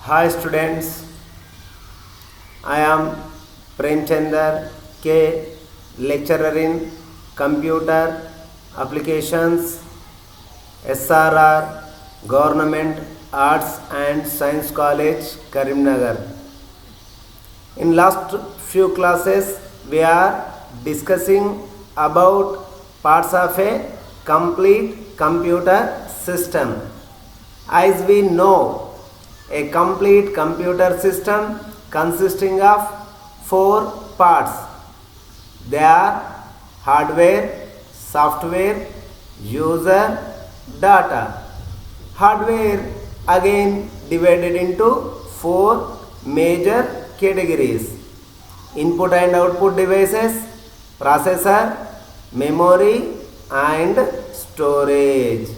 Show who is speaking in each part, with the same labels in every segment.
Speaker 1: Hi students, I am Premchandar K, lecturer in Computer Applications, SRR, Government Arts and Science College, Karimnagar. In last few classes, we are discussing about parts of a complete computer system. As we know, a complete computer system consisting of four parts. They are hardware, software, user, data. Hardware again divided into four major categories: input and output devices, processor, memory and storage.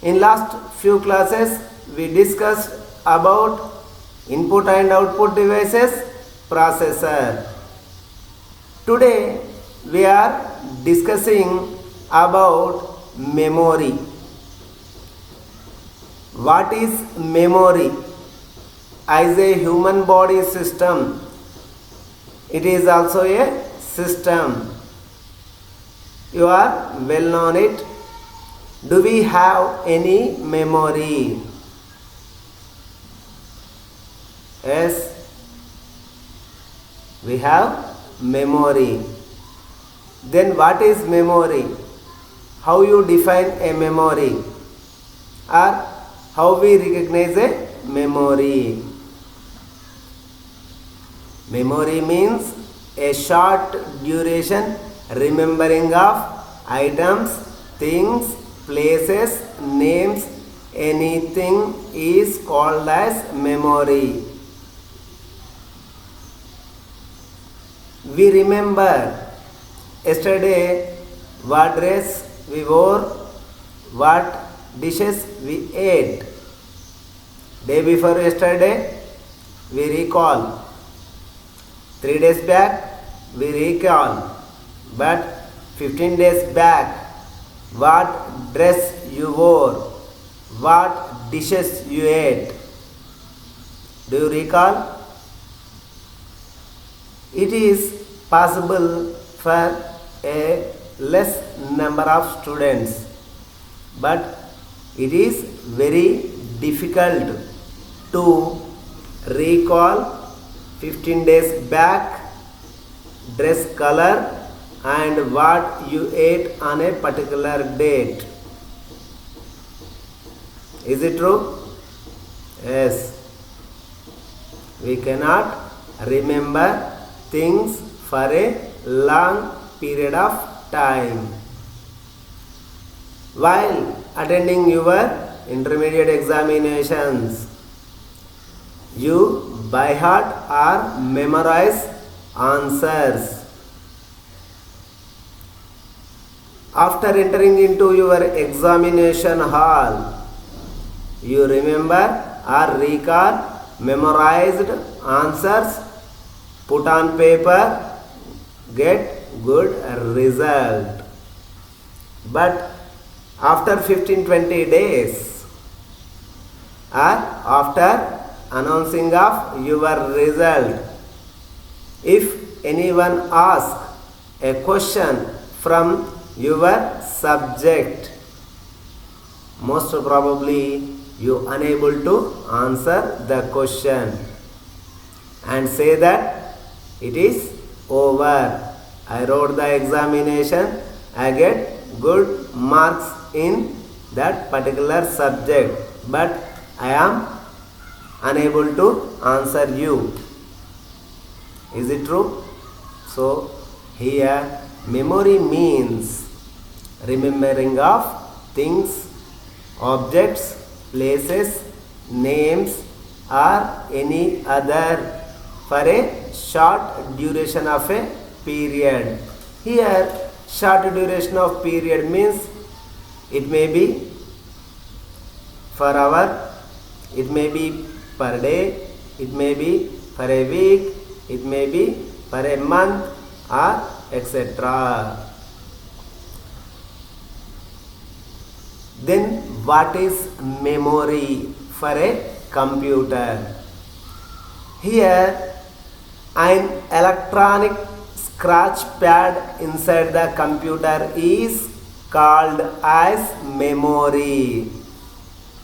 Speaker 1: In last few classes we discussed about input and output devices, processor. Today we are discussing about memory. What is memory? As a human body system, it is also a system. You are well known it. Do we have any memory? Yes, we have memory. Then what is memory? How you define a memory? Or how we recognize a memory? Memory means a short duration remembering of items, things, places, names, anything is called as memory. We remember yesterday what dress we wore, what dishes we ate. Day before yesterday we recall. 3 days back we recall. But 15 days back what dress you wore, what dishes you ate. Do you recall? It is possible for a less number of students, but it is very difficult to recall 15 days back dress color and what you ate on a particular date. Is it true? Yes. We cannot remember things for a long period of time. While attending your intermediate examinations, you by heart or memorize answers. After entering into your examination hall, you remember or recall memorized answers, put on paper, get good result. But after 15-20 days or after announcing of your result, if anyone asks a question from your subject, most probably you unable to answer the question and say that it is over. I wrote the examination, I get good marks in that particular subject, but I am unable to answer you. Is it true? So here memory means remembering of things, objects, places, names or any other for a short duration of a period. Here short duration of period means it may be for hour, it may be per day, it may be for a week, it may be for a month or etc. Then what is memory for a computer? Here, an electronic scratch pad inside the computer is called as memory.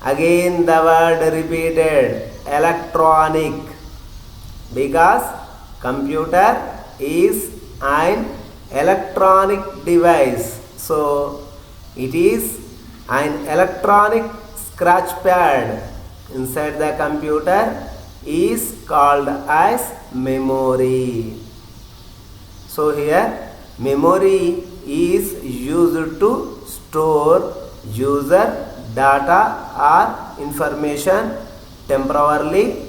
Speaker 1: Again the word repeated, electronic, because computer is an electronic device. So it is an electronic scratch pad inside the computer is called as memory. So here memory is used to store user data or information temporarily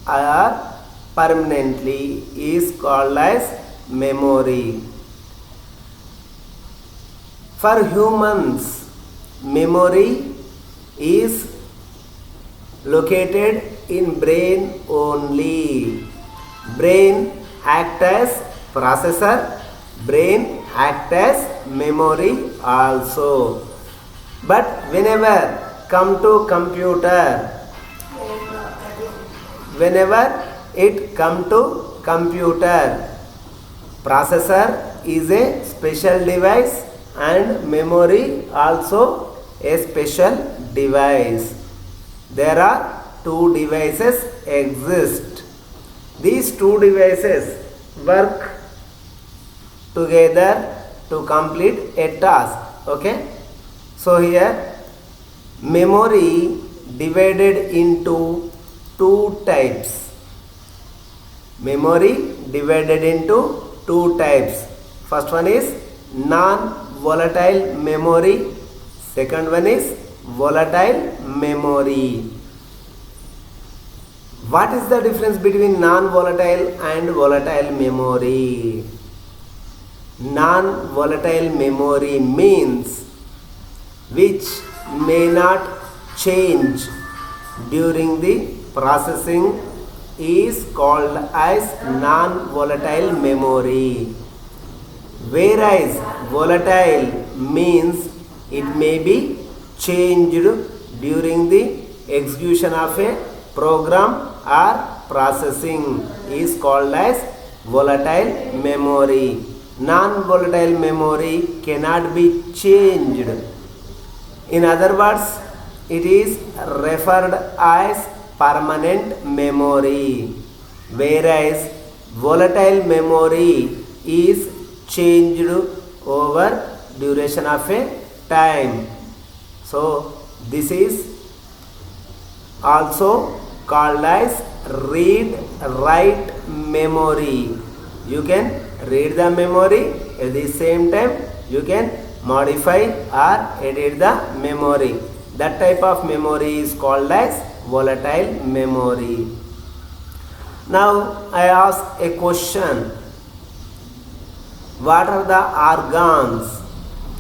Speaker 1: or permanently is called as memory. For humans, memory is located in brain only. Brain act as processor, brain act as memory also. But whenever it come to computer, processor is a special device and memory also a special device. There are two devices exist. These two devices work together to complete a task. Okay. So here memory divided into two types. Memory divided into two types. First one is non-volatile memory. Second one is volatile memory. What is the difference between non-volatile and volatile memory? Non-volatile memory means which may not change during the processing is called as non-volatile memory. Whereas volatile means it may be changed during the execution of a program or processing is called as volatile memory. Non-volatile memory cannot be changed. In other words, it is referred as permanent memory, whereas volatile memory is changed over duration of a time. So this is also called as read-write memory. You can read the memory, at the same time you can modify or edit the memory. That type of memory is called as volatile memory. Now I ask a question. What are the organs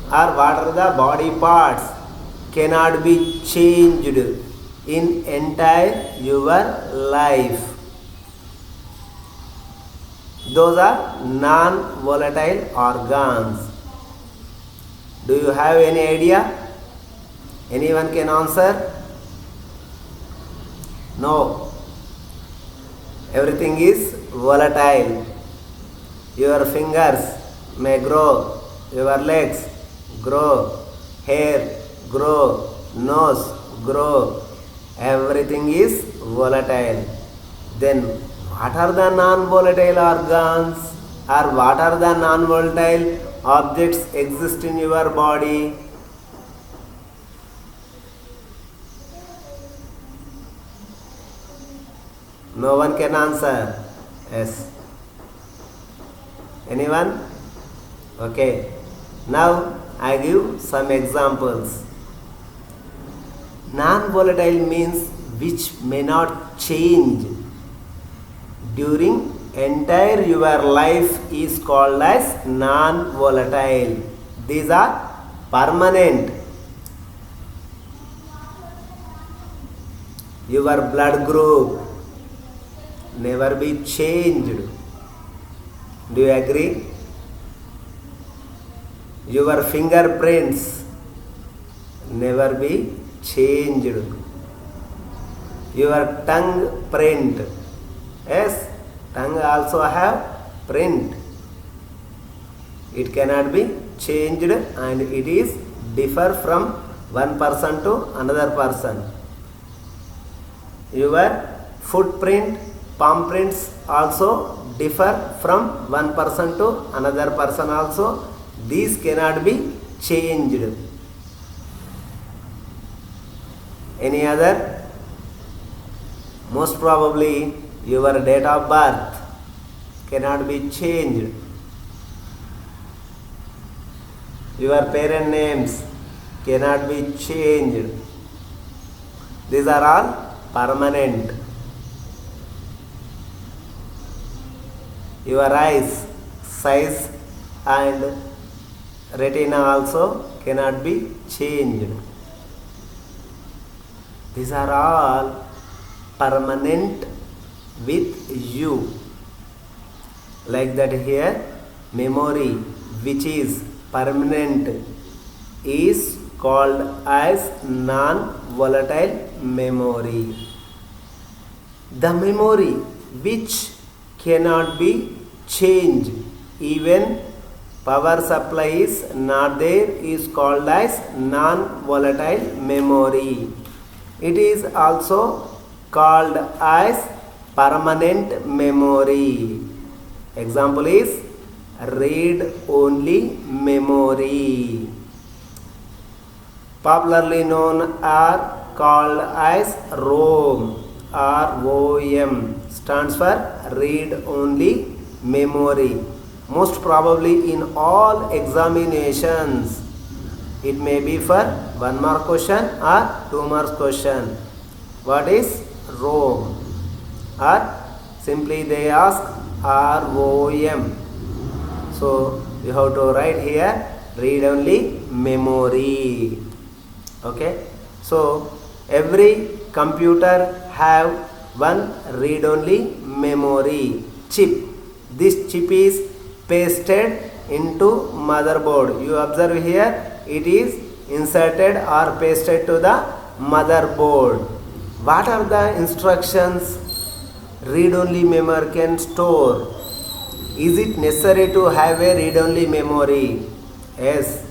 Speaker 1: or what are the body parts cannot be changed in entire your life? Those are non-volatile organs. Do you have any idea? Anyone can answer? No. Everything is volatile. Your fingers may grow, your legs grow, hair grow, nose grow. Everything is volatile. Then what are the non-volatile organs or what are the non-volatile objects exist in your body? No one can answer. Yes. Anyone? Okay. Now I give some examples. Non-volatile means which may not change during entire your life is called as non-volatile. These are permanent. Your blood group never be changed. Do you agree? Your fingerprints never be changed. Your tongue print Yes, tongue also have print. It cannot be changed and it is differ from one person to another person. Your footprint, palm prints also differ from one person to another person also. These cannot be changed. Any other? Most probably your date of birth cannot be changed. Your parent names cannot be changed. These are all permanent. Your eyes size and retina also cannot be changed. These are all permanent with you. Like that here, memory which is permanent is called as non-volatile memory. The memory which cannot be changed, even power supply is not there, is called as non-volatile memory. It is also called as permanent memory. Example is read-only memory. Popularly known or called as ROM. ROM stands for read-only memory. Most probably in all examinations, it may be for 1 mark question or 2 marks question. What is ROM? Or simply they ask ROM. So you have to write here read only memory. Okay. So every computer have one read only memory chip. This chip is pasted into motherboard. You observe here, it is inserted or pasted to the motherboard. What are the instructions read only memory can store? Is it necessary to have a read only memory? Yes,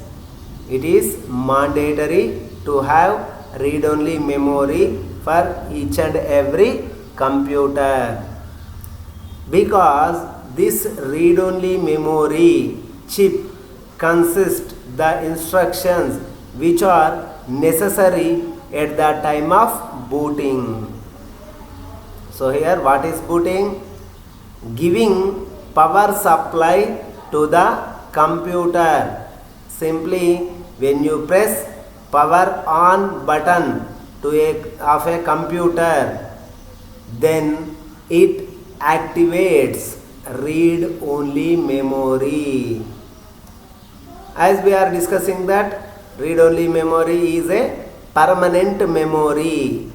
Speaker 1: it is mandatory to have read only memory for each and every computer, because this read only memory chip consists the instructions which are necessary at the time of booting. So here what is booting? Giving power supply to the computer. Simply when you press power on button of a computer, then it activates read only memory. As we are discussing that read only memory is a permanent memory.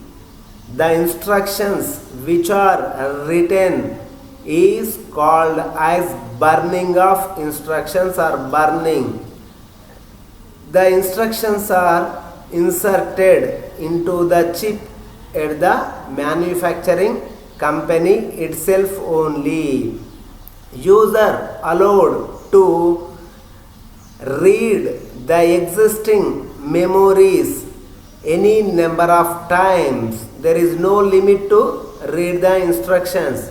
Speaker 1: The instructions which are written is called as burning of instructions or burning. The instructions are inserted into the chip at the manufacturing company itself only. User allowed to read the existing memories any number of times. There is no limit to read the instructions,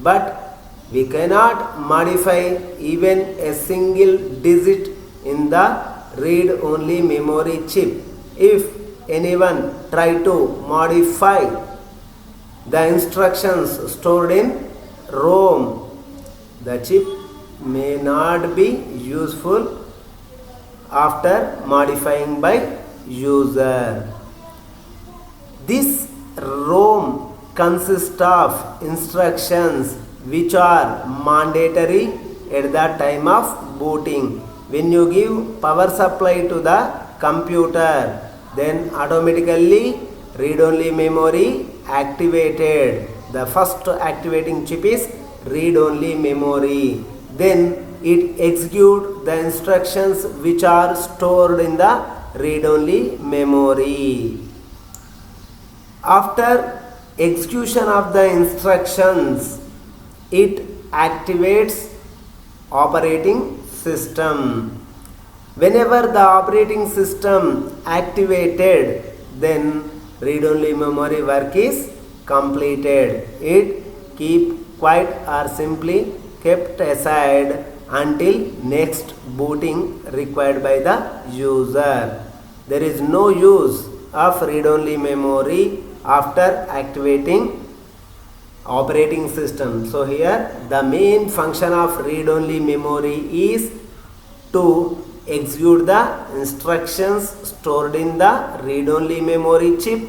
Speaker 1: but we cannot modify even a single digit in the read only memory chip. If anyone try to modify the instructions stored in ROM, the chip may not be useful after modifying by user. This ROM consists of instructions which are mandatory at the time of booting. When you give power supply to the computer, then automatically read only memory activated. The first activating chip is read only memory. Then it executes the instructions which are stored in the read only memory. After execution of the instructions, it activates operating system. Whenever the operating system activated, then read-only memory work is completed. It keep quiet or simply kept aside until next booting required by the user. There is no use of read-only memory after activating operating system. So here the main function of read-only memory is to execute the instructions stored in the read-only memory chip.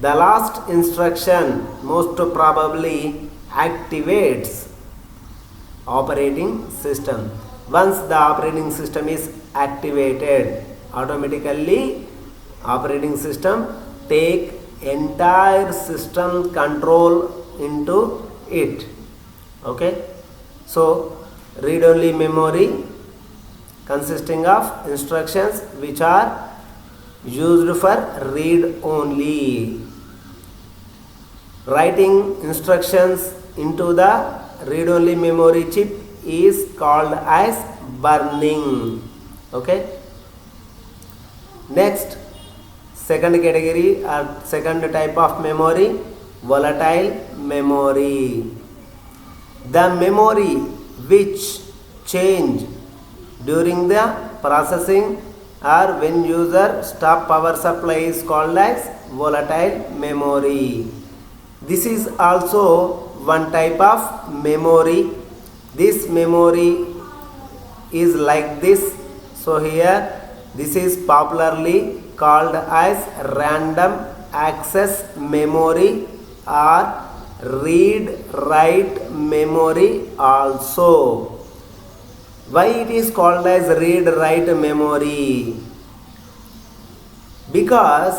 Speaker 1: The last instruction most probably activates operating system. Once the operating system is activated, automatically operating system take entire system control into it. Okay, so read-only memory consisting of instructions which are used for read only. Writing instructions into the read-only memory chip is called as burning. Okay. Next, second category or second type of memory, volatile memory. The memory which change during the processing or when user stop power supply is called as volatile memory. This is also one type of memory. This memory is like this. So here this is popularly called as random access memory or read write memory also. Why it is called as read write memory? Because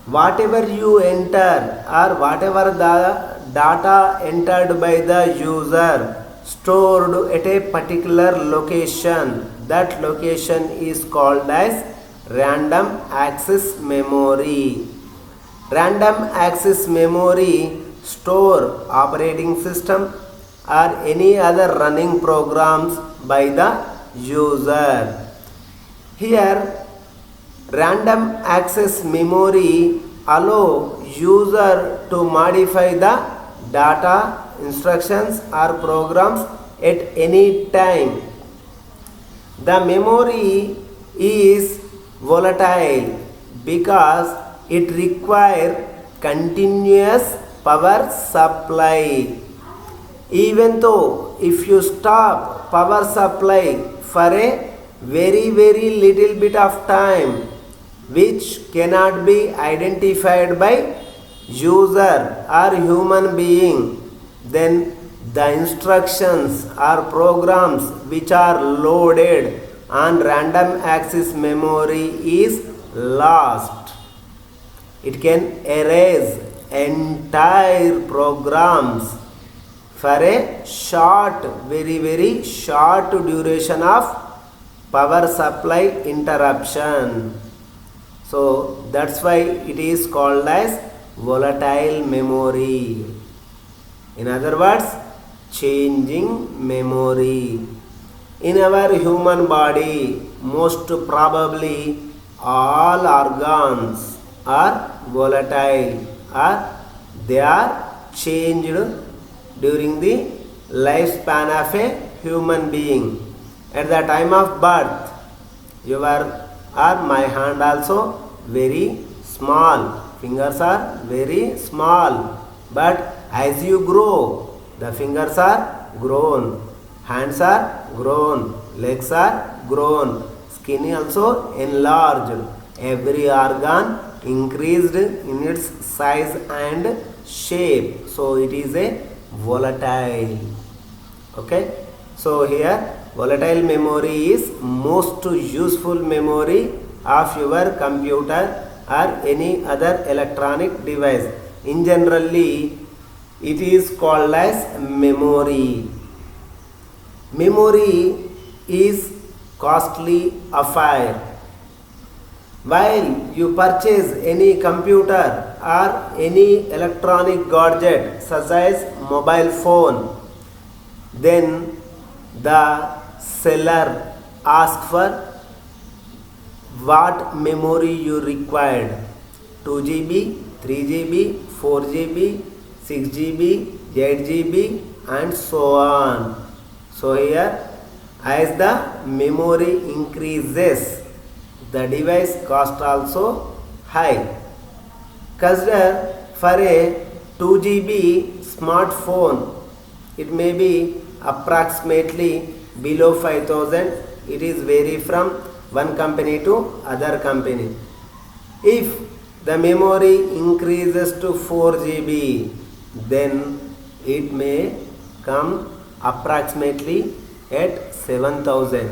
Speaker 1: whatever you enter or whatever the data entered by the user stored at a particular location, that location is called as random access memory. Random access memory store operating system or any other running programs by the user. Here random access memory allow user to modify the data, instructions or programs at any time. The memory is volatile because it requires continuous power supply. Even though if you stop power supply for a very little bit of time, which cannot be identified by user or human being, then the instructions or programs which are loaded on random access memory is lost. It can erase entire programs for a short, very short duration of power supply interruption. So that's why it is called as volatile memory. In other words, changing memory. In our human body, most probably all organs are volatile or they are changed during the lifespan of a human being. At the time of birth, your or my hand also very small, fingers are very small, but as you grow, the fingers are grown, hands are grown, legs are grown, skin also enlarged, every organ increased in its size and shape. So it is a volatile. Okay, so here volatile memory is most useful memory of your computer or any other electronic device. In generally, it is called as memory. Memory is costly affair. While you purchase any computer or any electronic gadget such as mobile phone, Then the seller asks for what memory you required: 2 GB, 3 GB, 4 GB, 6 GB, 8 GB, and so on. So here, as the memory increases, the device cost also high. Consider for a 2 GB smartphone, it may be approximately below 5,000. It is vary from one company to other company. If the memory increases to 4 GB, then it may come approximately at 7,000.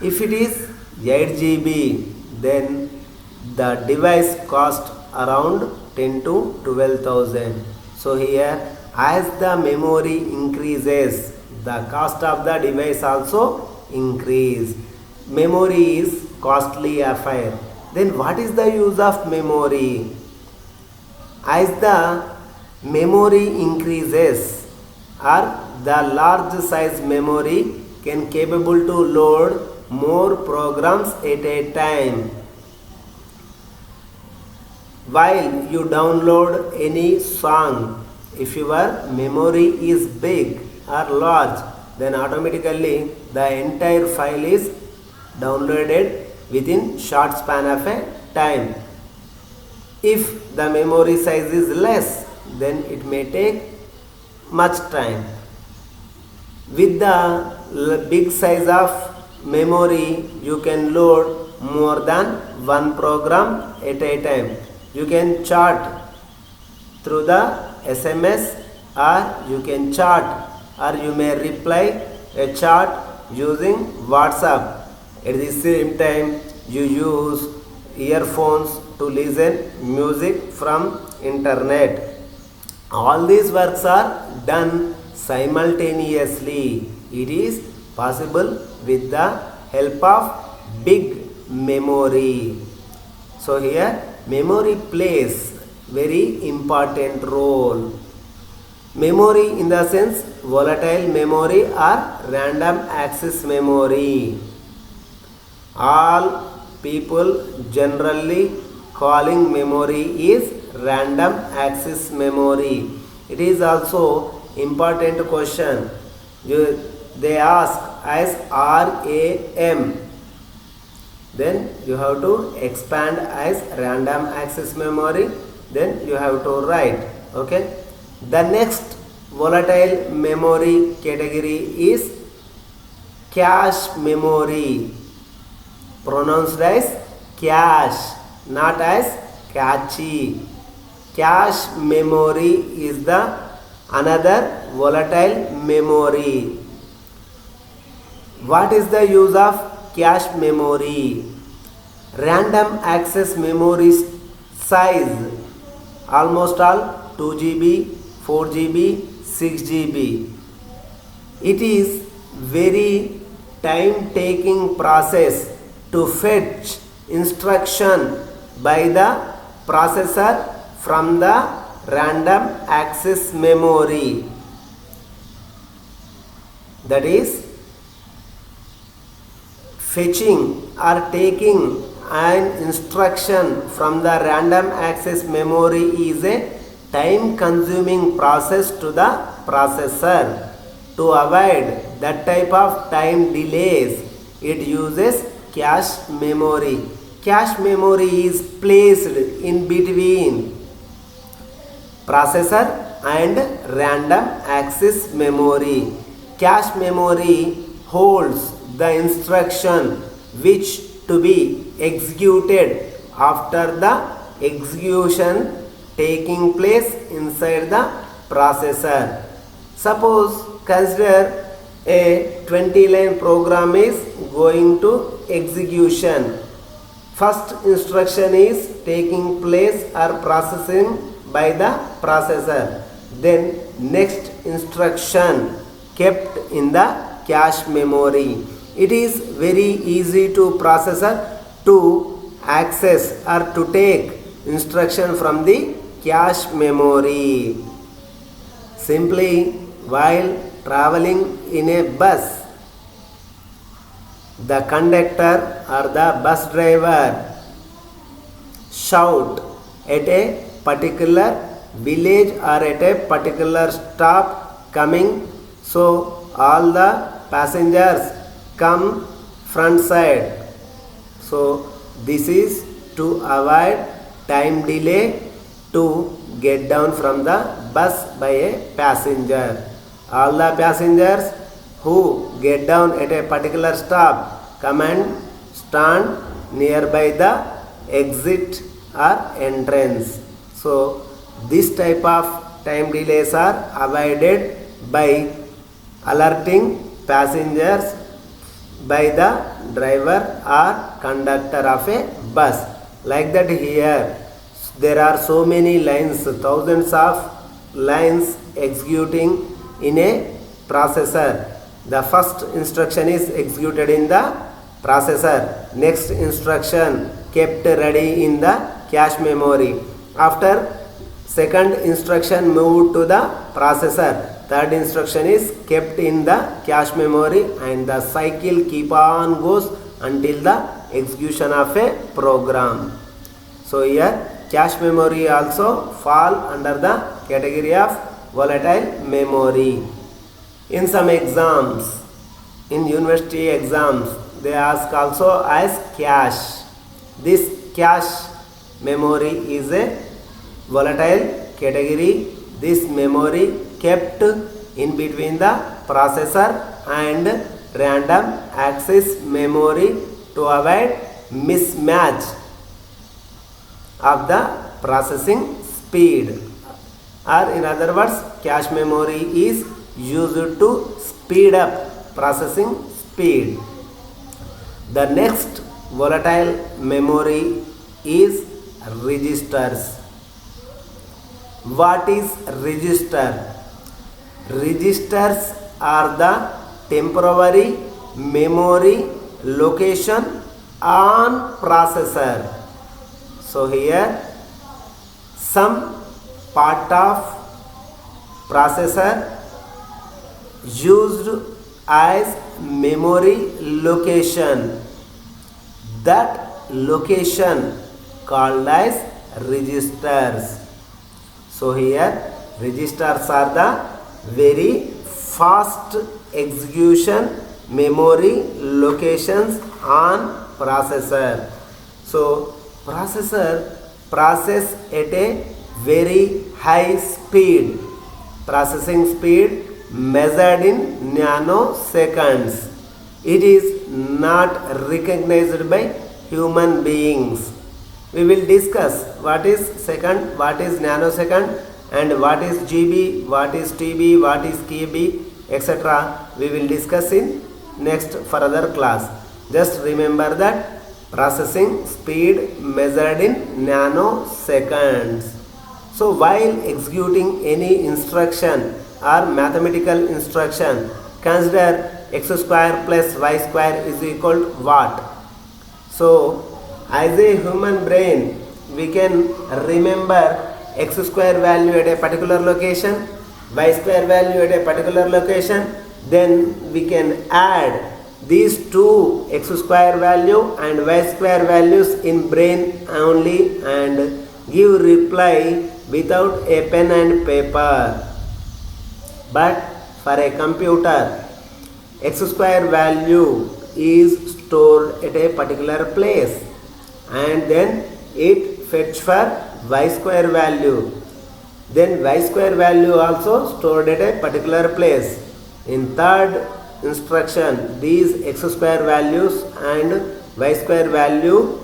Speaker 1: If it is 8 GB, then the device cost around 10 to 12,000. So here, as the memory increases, the cost of the device also increase. Memory is costly affair. Then what is the use of memory? As the memory increases, or the large size memory can capable to load more programs at a time. While you download any song, if your memory is big or large, then automatically the entire file is downloaded within short span of a time. If the memory size is less, then it may take much time. With the big size of memory, you can load more than one program at a time. You can chat through the SMS, or you can chat, or you may reply a chat using WhatsApp. At the same time, you use earphones to listen music from internet. All these works are done simultaneously. It is possible with the help of big memory. So here memory plays very important role. Memory in the sense volatile memory or random access memory. All people generally calling memory is random access memory. It is also important question. They ask as RAM. Then you have to expand as random access memory. Then you have to write. Okay. The next volatile memory category is cache memory. Pronounced as cache, not as cache. Cache memory is the another volatile memory. What is the use of cache memory? Random access memory size almost all 2 GB, 4 GB, 6 GB. It is very time taking process to fetch instruction by the processor from the random access memory. That is, fetching or taking an instruction from the random access memory is a time consuming process to the processor. To avoid that type of time delays, it uses cache memory. Cache memory is placed in between processor and random access memory. Cache memory holds the instruction which to be executed after the execution taking place inside the processor. Suppose consider a 20-line program is going to execution. First instruction is taking place or processing by the processor. Then next instruction kept in the cache memory. It is very easy to processor to access or to take instruction from the cache memory. Simply while traveling in a bus, the conductor or the bus driver shout at a particular village or at a particular stop coming, so all the passengers come front side. So this is to avoid time delay to get down from the bus by a passenger. All the passengers who get down at a particular stop come and stand nearby the exit or entrance. So this type of time delays are avoided by alerting passengers by the driver or conductor of a bus. Like that, here there are so many lines, thousands of lines executing in a processor. The first instruction is executed in the processor. Next instruction kept ready in the cache memory. After second instruction moved to the processor. Third instruction is kept in the cache memory, and the cycle keep on goes until the execution of a program. So here cache memory also fall under the category of volatile memory. In some exams, in university exams, they ask also as cache. This cache memory is a volatile category. This memory kept in between the processor and random access memory to avoid mismatch of the processing speed, or in other words, cache memory is used to speed up processing speed. The next volatile memory is registers. What is register? Registers are the temporary memory location on processor. So here some part of processor used as memory location, that location called as registers. So here registers are the very fast execution memory locations on processor. So processor process at a very high speed, processing speed measured in nanoseconds. It is not recognized by human beings. We will discuss what is second, what is nanosecond, and what is GB, what is TB, what is KB, etc. We will discuss in next further class. Just remember that processing speed measured in nanoseconds. So while executing any instruction or mathematical instruction, consider x square plus y square is equal to what? So as a human brain, we can remember x square value at a particular location, y square value at a particular location. Then we can add these two x square value and y square values in brain only and give reply without a pen and paper. But for a computer, x square value is stored at a particular place, and then it fetch for y square value. Then y square value also stored at a particular place. In third instruction, these x square values and y square value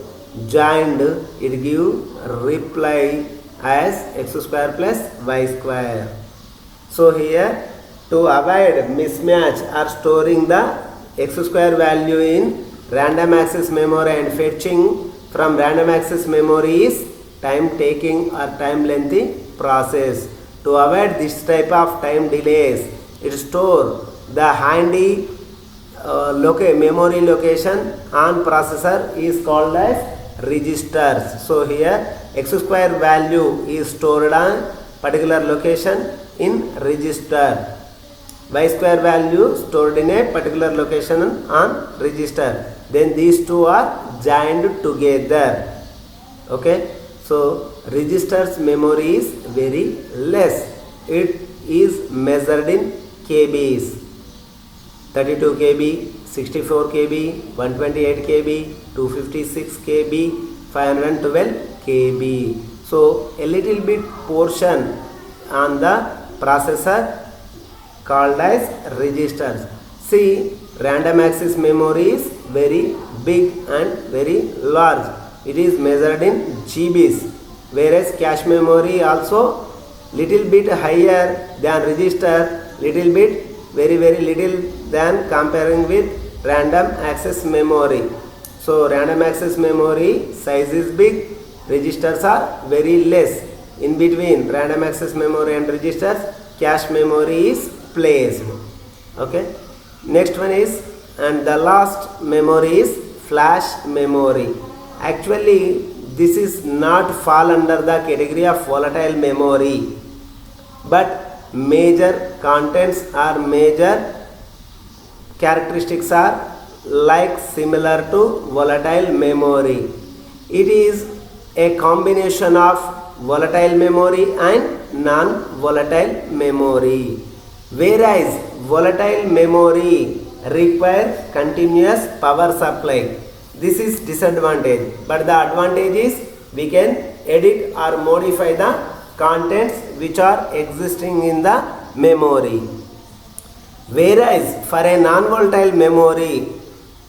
Speaker 1: joined, it give reply as x square plus y square. So here, to avoid mismatch or storing the x square value in random access memory and fetching from random access memory is time taking or time lengthy process. To avoid this type of time delays, it store the handy memory location on processor is called as registers. So here x square value is stored on particular location in register. y square value stored in a particular location on register. Then these two are joined together. Okay. So register's memory is very less. It is measured in KBs. 32 KB, 64 KB, 128 KB, 256 KB, 512 KB. So a little bit portion on the processor called as registers. See, random access memory is very big and very large. It is measured in GBs, whereas cache memory also little bit higher than register, little bit very little than comparing with random access memory. So random access memory size is big, registers are very less. In between random access memory and registers, cache memory is placed. Okay. Next one is, and the last memory is flash memory. Actually, this is not fall under the category of volatile memory, but major contents or major characteristics are like similar to volatile memory. It is a combination of volatile memory and non-volatile memory, whereas volatile memory requires continuous power supply. This is disadvantage, but the advantage is we can edit or modify the contents which are existing in the memory. Whereas for a non-volatile memory,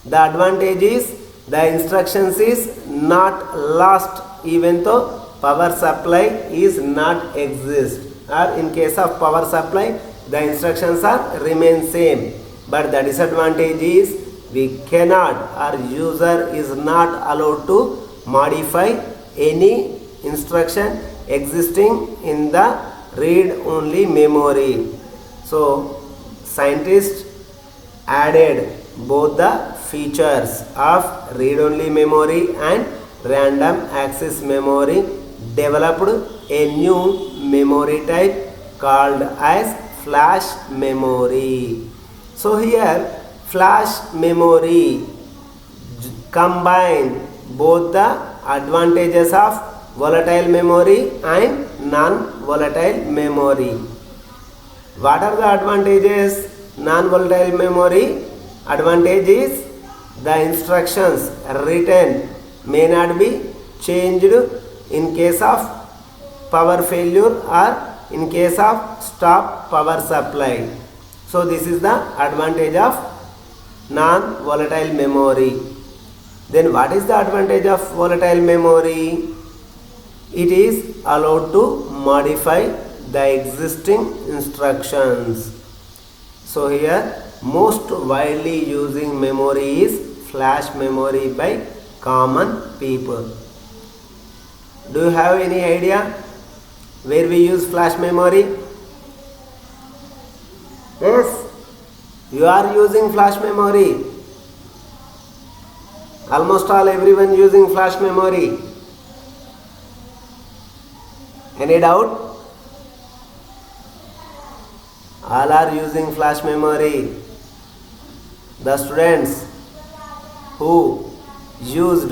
Speaker 1: the advantage is the instructions is not lost even though power supply is not exist, or in case of power supply the instructions are remain same. But the disadvantage is we cannot, or user is not allowed to modify any instruction existing in the read only memory. So scientists added both the features of read only memory and random access memory, developed a new memory type called as flash memory. So here flash memory combine both the advantages of volatile memory and non-volatile memory. What are the advantages? Non-volatile memory advantage is the instructions written may not be changed in case of power failure or in case of stop power supply. So this is the advantage of non-volatile memory. Then what is the advantage of volatile memory? It is allowed to modify the existing instructions. So here most widely using memory is flash memory by common people. Do you have any idea where we use flash memory? Yes, you are using flash memory. Almost all everyone using flash memory. Any doubt? All are using flash memory. The students who used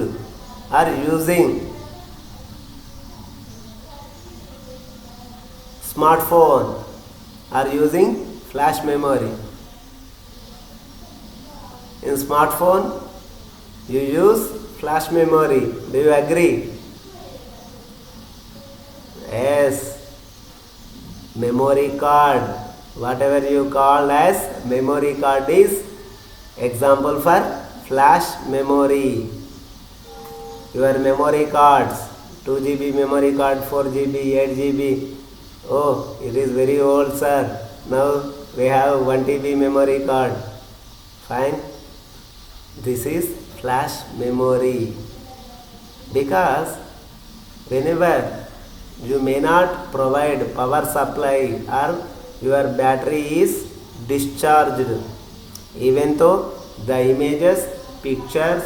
Speaker 1: are using smartphone are using flash memory. In smartphone you use flash memory. Do you agree? Yes. Memory card, whatever you call as memory card is example for flash memory. Your memory cards, 2 GB memory card, 4 GB, 8 GB. Oh, it is very old, sir. Now we have 1 TB memory card. Fine. This is flash memory. Because whenever you may not provide power supply or your battery is discharged, even though the images, pictures,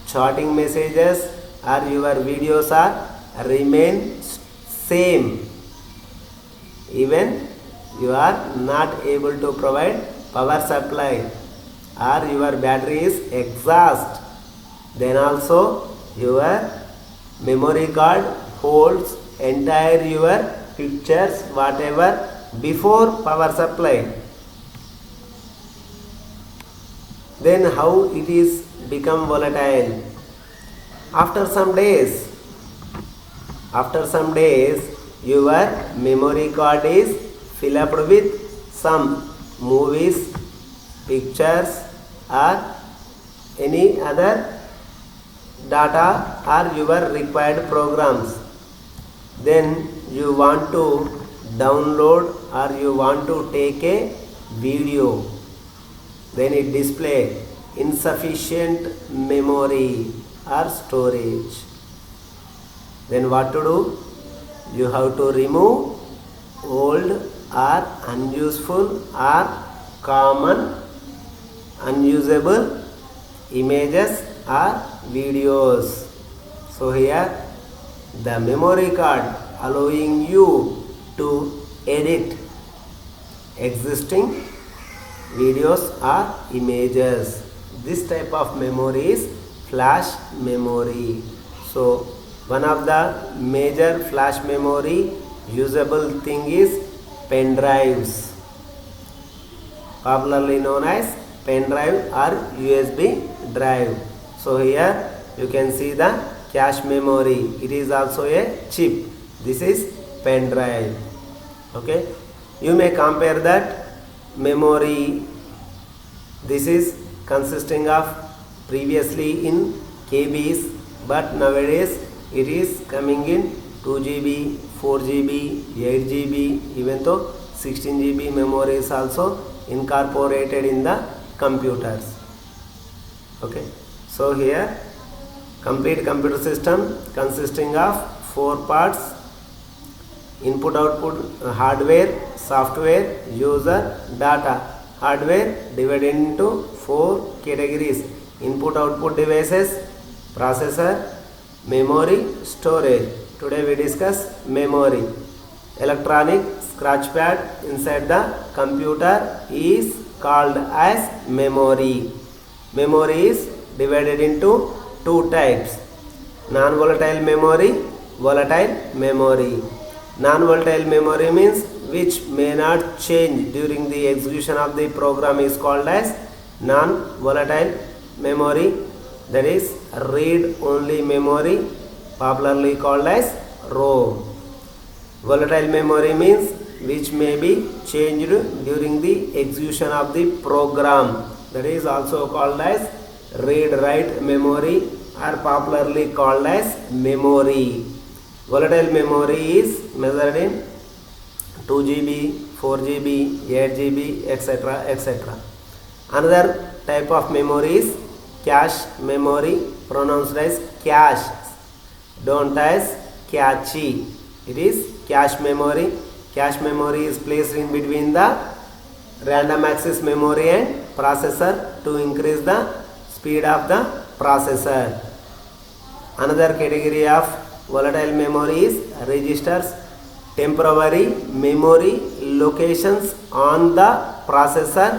Speaker 1: chatting messages or your videos are remain same, even you are not able to provide power supply, or your battery is exhaust, then also your memory card holds entire your pictures whatever before power supply. Then how it is become volatile? After some days your memory card is filled up with some movies, pictures, or any other data or your required programs. Then you want to download or you want to take a video, then it display insufficient memory or storage. Then what to do? You have to remove old or unuseful or common unusable images or videos. So here the memory card allowing you to edit existing videos or images. This type of memory is flash memory. So one of the major flash memory usable thing is pen drives, popularly known as pen drive or USB drive. So here you can see the cache memory. It is also a chip. This is pen drive. Okay. You may compare that memory. This is consisting of previously in KBs, but nowadays it is coming in 2 GB, 4 GB, 8 GB, even though 16 GB memory is also incorporated in the computers. Okay. So here complete computer system consisting of 4 parts: input output, hardware, software, user, data. Hardware divided into 4 categories: input output devices, processor, memory, storage. Today we discuss memory. Electronic scratch pad inside the computer is called as memory. Memory is divided into 2 types: non-volatile memory, volatile memory. Non-volatile memory means which may not change during the execution of the program is called as non-volatile memory. That is read-only memory, popularly called as ROM. Volatile memory means which may be changed during the execution of the program. That is also called as read-write memory or popularly called as memory. Volatile memory is measured in 2 GB, 4 GB, 8 GB, etc. etc. Another type of memory is cache memory, pronounced as cache, don't as cache. It is cache memory. Cache memory is placed in between the random access memory and processor to increase the speed of the processor. Another category of volatile memory is registers, temporary memory locations on the processor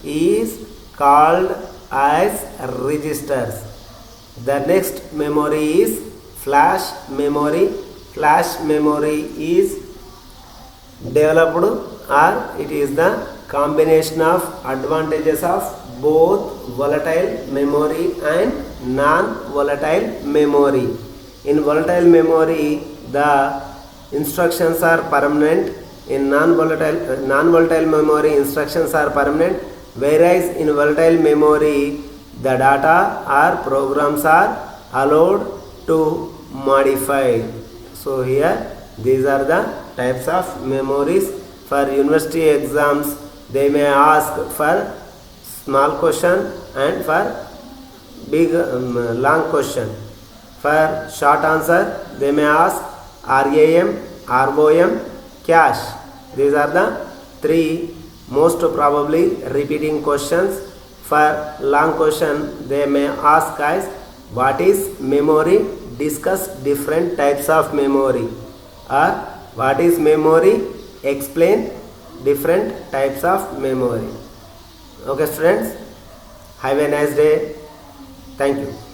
Speaker 1: is called as registers. The next memory is flash memory. Flash memory is developed, or it is the combination of advantages of both volatile memory and non-volatile memory. In volatile memory, the instructions are permanent. In non-volatile memory, instructions are permanent, whereas in volatile memory, the data or programs are allowed to modify. So here these are the types of memories. For university exams, they may ask for small question and for big long question. For short answer, they may ask RAM, ROM, cache. These are the 3 most probably repeating questions. For long question, they may ask as what is memory, discuss different types of memory, or what is memory, explain different types of memory. Okay students, have a nice day. Thank you.